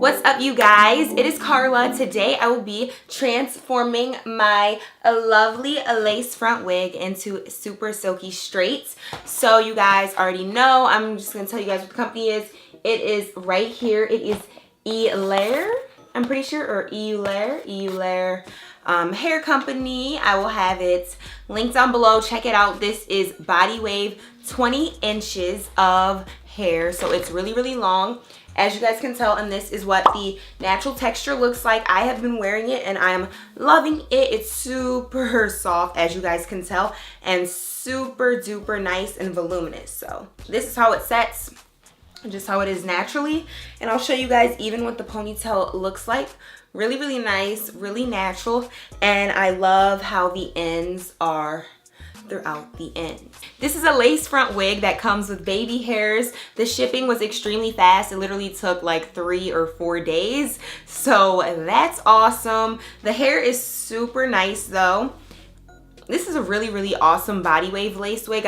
What's up, you guys? It is Carla. Today I will be transforming my lovely lace front wig into super silky straights. So you guys already know, I'm just gonna tell you guys what the company is. It is right here. It is Eullair, I'm pretty sure, or Eullair hair company. I will have it linked down below. Check it out. This is body wave 20 inches of hair, so it's really long, as you guys can tell, and this is what the natural texture looks like. I have been wearing it and I'm loving it. It's super soft, as you guys can tell, and super duper nice and voluminous. So this is how it sets, just how it is naturally, and I'll show you guys even what the ponytail looks like. Really nice, really natural, and I love how the ends are throughout the ends. This is a lace front wig that comes with baby hairs. The shipping was extremely fast. It literally took like 3 or 4 days, so that's awesome. The hair is super nice though. This is a really awesome body wave lace wig.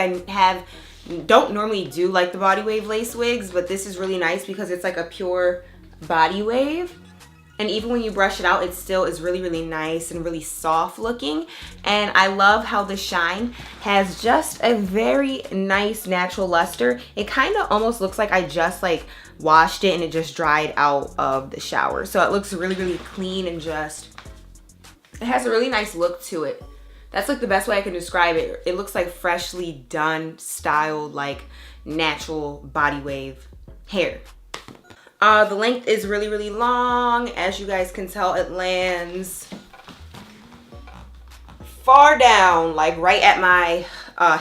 Don't normally do like the body wave lace wigs, but this is really nice because it's like a pure body wave. And even when you brush it out, it still is really nice and really soft looking. And I love how the shine has just a very nice natural luster. It kind of almost looks like I just like washed it and it just dried out of the shower. So it looks really clean and just, it has a really nice look to it. That's like the best way I can describe it. It looks like freshly done, styled, like natural body wave hair. The length is really long. As you guys can tell, it lands far down, like right at my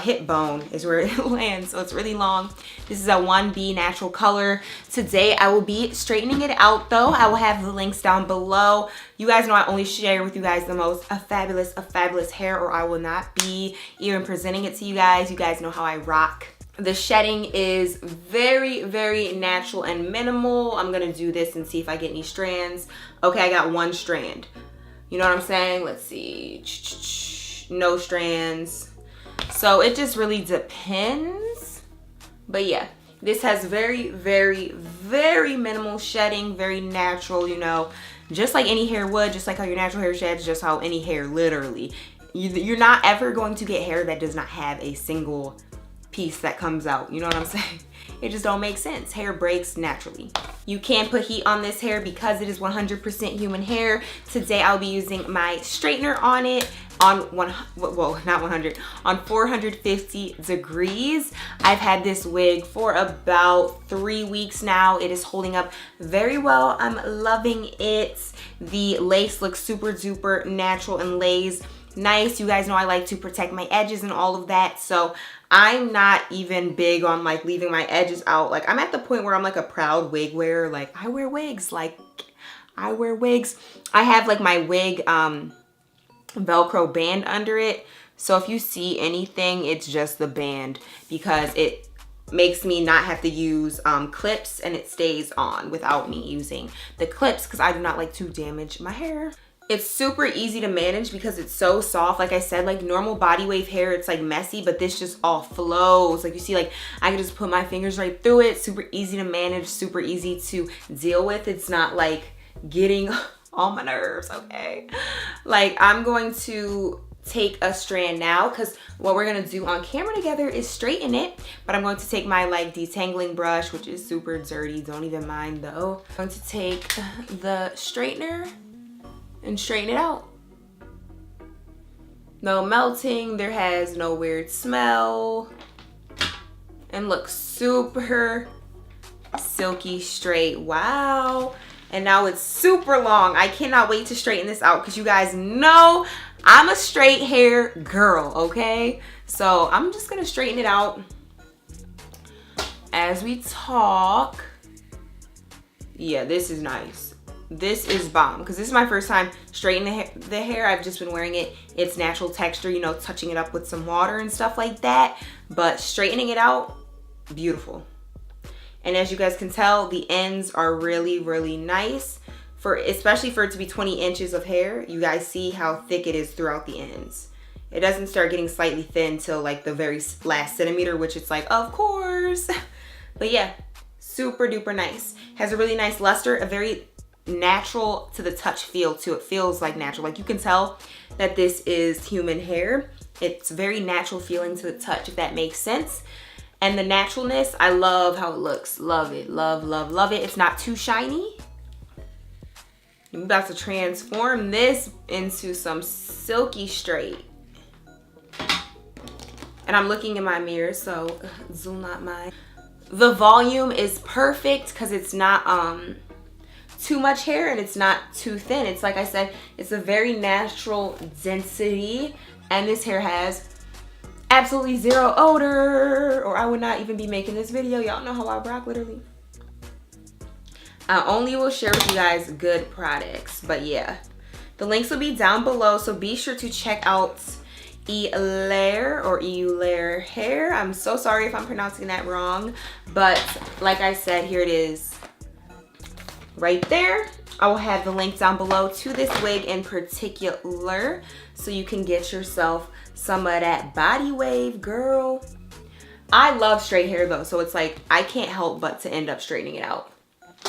hip bone is where it lands. So it's really long. This is a 1B natural color. Today I will be straightening it out though. I will have the links down below. You guys know I only share with you guys the most fabulous hair, or I will not be even presenting it to you guys. You guys know how I rock. The shedding is very natural and minimal. I'm gonna do this and see if I get any strands. Okay, I got 1 strand. You know what I'm saying? Let's see. No strands. So it just really depends. But yeah, this has very minimal shedding, very natural, you know, just like any hair would, just like how your natural hair sheds, just how any hair literally. You're not ever going to get hair that does not have a single piece that comes out. You know what I'm saying? It just don't make sense. Hair breaks naturally. You can put heat on this hair because it is 100% human hair. Today I'll be using my straightener on it on 450 degrees. I've had this wig for about 3 weeks now. It is holding up very well. I'm loving it. The lace looks super duper natural and lays nice. You guys know I like to protect my edges and all of that, so I'm not even big on like leaving my edges out. Like, I'm at the point where I'm like a proud wig wearer. Like, I wear wigs. I have like my wig Velcro band under it, so if you see anything, it's just the band, because it makes me not have to use clips, and it stays on without me using the clips because I do not like to damage my hair. It's super easy to manage because it's so soft. Like I said, like normal body wave hair, it's like messy, but this just all flows. Like you see, like I can just put my fingers right through it. Super easy to manage, super easy to deal with. It's not like getting on my nerves, okay? Like, I'm going to take a strand now because what we're gonna do on camera together is straighten it, but I'm going to take my like detangling brush, which is super dirty, don't even mind though. I'm going to take the straightener and straighten it out. No melting, there has no weird smell, and looks super silky straight. Wow. And now it's super long. I cannot wait to straighten this out because you guys know I'm a straight hair girl, okay? So I'm just gonna straighten it out as we talk. Yeah, this is nice. This is bomb because this is my first time straightening the hair. I've just been wearing it. It's natural texture, you know, touching it up with some water and stuff like that. But straightening it out, beautiful. And as you guys can tell, the ends are really nice, especially for it to be 20 inches of hair. You guys see how thick it is throughout the ends. It doesn't start getting slightly thin till like the very last centimeter, which it's like, of course. But yeah, super duper nice. Has a really nice luster, a very natural to the touch feel too. It feels like natural. Like you can tell that this is human hair. It's very natural feeling to the touch, if that makes sense. And the naturalness, I love how it looks. Love it, love, love, love it. It's not too shiny. I'm about to transform this into some Silky Straight. And I'm looking in my mirror, so zoom out my. The volume is perfect because it's not too much hair and it's not too thin. It's like I said, it's a very natural density, and this hair has absolutely zero odor, or I would not even be making this video. Y'all know how I rock, literally. I only will share with you guys good products, but yeah. The links will be down below, so be sure to check out Eullair or Eullair hair. I'm so sorry if I'm pronouncing that wrong, but like I said, here it is right there. I will have the link down below to this wig in particular, so you can get yourself some of that body wave, girl. I love straight hair though, so it's like I can't help but to end up straightening it out.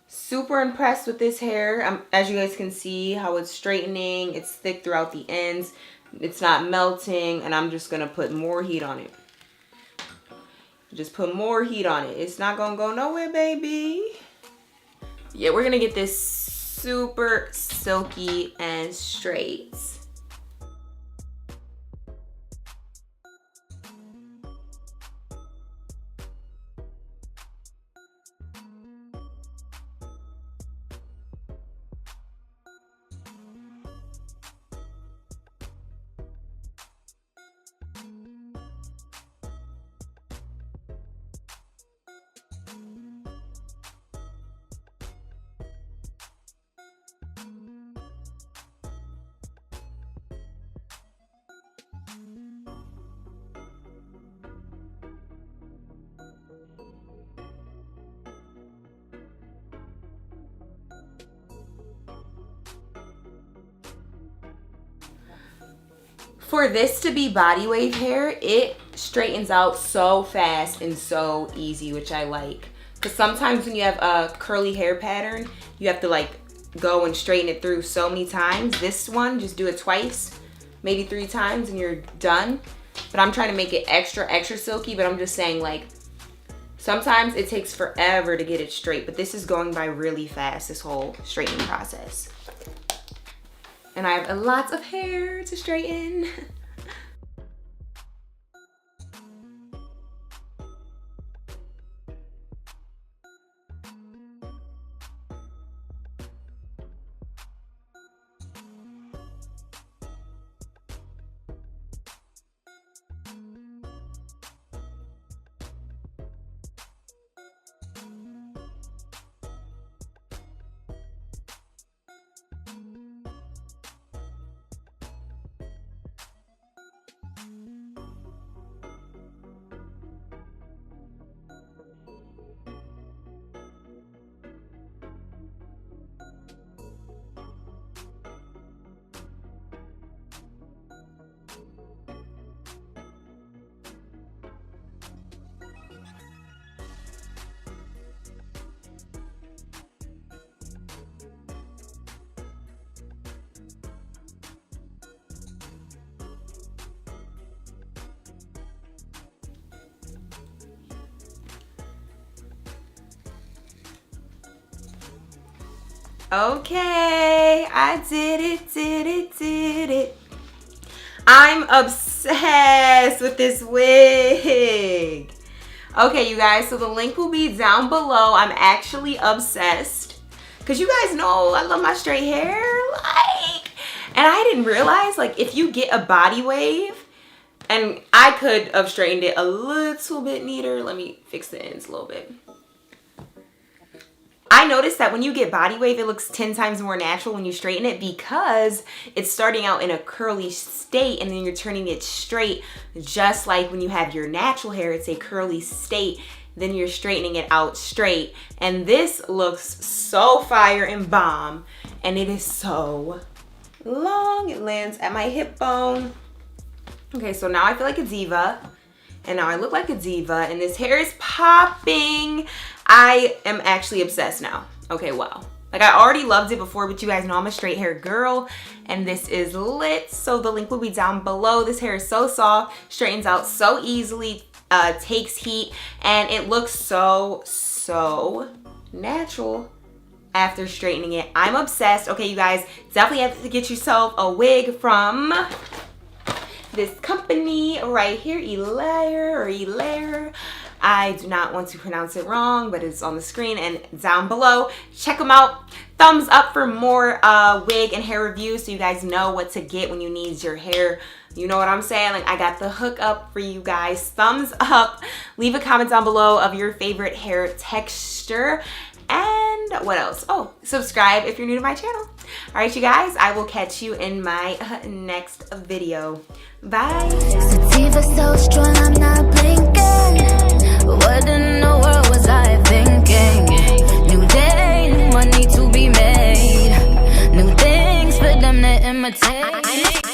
Super impressed with this hair. As you guys can see how it's straightening, it's thick throughout the ends, it's not melting, and I'm just gonna put more heat on it. Just put more heat on it. It's not gonna go nowhere, baby. Yeah, we're gonna get this super silky and straight. For this to be body wave hair, it straightens out so fast and so easy, which I like. Because sometimes when you have a curly hair pattern, you have to like go and straighten it through so many times. This one, just do it twice, maybe 3 times, and you're done. But I'm trying to make it extra, extra silky, but I'm just saying, like, sometimes it takes forever to get it straight, but this is going by really fast, this whole straightening process. And I have lots of hair to straighten. Okay, I did it. I'm obsessed with this wig. Okay, you guys, so the link will be down below. I'm actually obsessed because you guys know I love my straight hair, like, and I didn't realize, like, if you get a body wave, and I could have straightened it a little bit neater. Let me fix the ends a little bit. I noticed that when you get body wave, it looks 10 times more natural when you straighten it because it's starting out in a curly state and then you're turning it straight, just like when you have your natural hair, it's a curly state, then you're straightening it out straight. And this looks so fire and bomb, and it is so long. It lands at my hip bone. Okay, so now I feel like a diva, and now I look like a diva, and this hair is popping. I am actually obsessed now. Okay, wow. Like, I already loved it before, but you guys know I'm a straight hair girl, and this is lit. So the link will be down below. This hair is so soft, straightens out so easily, takes heat, and it looks so natural after straightening it. I'm obsessed. Okay, you guys, definitely have to get yourself a wig from this company right here, Eullair. I do not want to pronounce it wrong, but it's on the screen and down below. Check them out. Thumbs up for more wig and hair reviews so you guys know what to get when you need your hair. You know what I'm saying? Like, I got the hook up for you guys. Thumbs up. Leave a comment down below of your favorite hair texture. And what else? Oh, subscribe if you're new to my channel. All right, you guys, I will catch you in my next video. Bye. Sativa so strong, I'm not blinking. What in the world was I thinking? New day, new money to be made. New things for them to imitate.